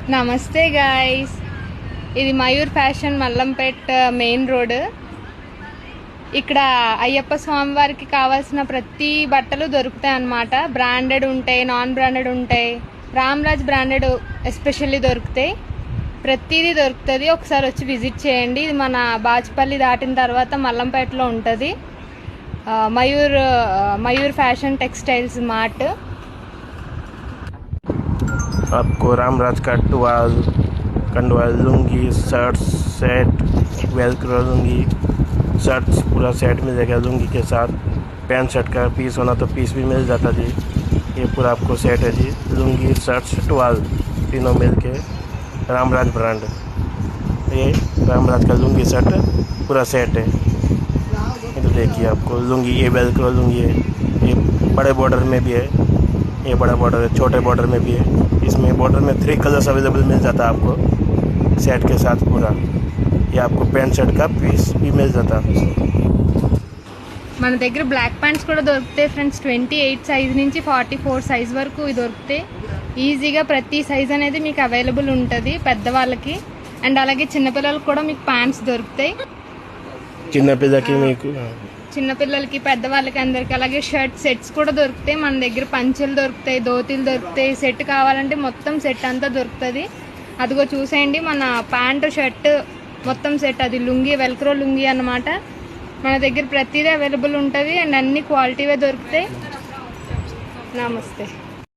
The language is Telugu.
నమస్తే గాయ్స్, ఇది Mayur fashion Mallampet main road. ఇక్కడ అయ్యప్ప స్వామి వారికి కావాల్సిన ప్రతి బట్టలు దొరుకుతాయి అన్నమాట. బ్రాండెడ్ ఉంటాయి, నాన్ బ్రాండెడ్ ఉంటాయి. రామ్రాజ్ బ్రాండెడ్ ఎస్పెషల్లీ దొరుకుతాయి. ప్రతిదీ దొరుకుతుంది. ఒకసారి వచ్చి విజిట్ చేయండి. ఇది మన బాచుపల్లి దాటిన తర్వాత మల్లంపేటలో ఉంటుంది. Mayur fashion textiles mart. आपको रामराज का कंडवा lungi, shirts, set, velcro lungi, shirts पूरा सेट मिल जाएगा लुंगी के साथ. पैंट शर्ट का पीस होना तो पीस भी मिल जाता जी. ये पूरा आपको सेट है जी. लुंगी, शर्ट्स, टवाल तीनों मिल के रामराज ब्रांड. ये रामराज का लुंगी शर्ट पूरा सेट है. ये तो देखिए आपको लुंगी, ये वेलक्रो लुंगी है. ये बड़े बॉर्डर में भी है, ये बड़ा बॉर्डर है, छोटे बॉर्डर में भी है. इसमें बॉर्डर में 3 कलर्स अवेलेबल मिल जाता है आपको सेट के साथ पूरा. ये आपको पैंट शर्ट का पीस भी मिल जाता है. మన దగ్గర బ్లాక్ ప్యాంట్స్ కూడా దొరుకుతాయి ఫ్రెండ్స్. 28 సైజ్ నుంచి 44 సైజ్ వరకు దొరుకుతాయి. ఈజీగా ప్రతి సైజ్ అనేది మీకు అవైలబుల్ ఉంటుంది పెద్దవాళ్ళకి. అండ్ అలాగే చిన్నపిల్లలకి కూడా మీకు ప్యాంట్స్ దొరుకుతాయి. చిన్నపిల్లలకి, పెద్దవాళ్ళకి అందరికి. అలాగే షర్ట్ సెట్స్ కూడా దొరుకుతాయి మన దగ్గర. పంచెలు దొరుకుతాయి, ధోతీలు దొరుకుతాయి. సెట్ కావాలంటే మొత్తం సెట్ అంతా దొరుకుతుంది. అదిగో చూసేయండి, మన ప్యాంటు షర్ట్ మొత్తం సెట్. అది లుంగీ, వెల్క్రో లుంగీ అన్నమాట. మన దగ్గర ప్రతిదీ అవైలబుల్ ఉంటుంది. అండ్ అన్ని క్వాలిటీవే దొరుకుతాయి. నమస్తే.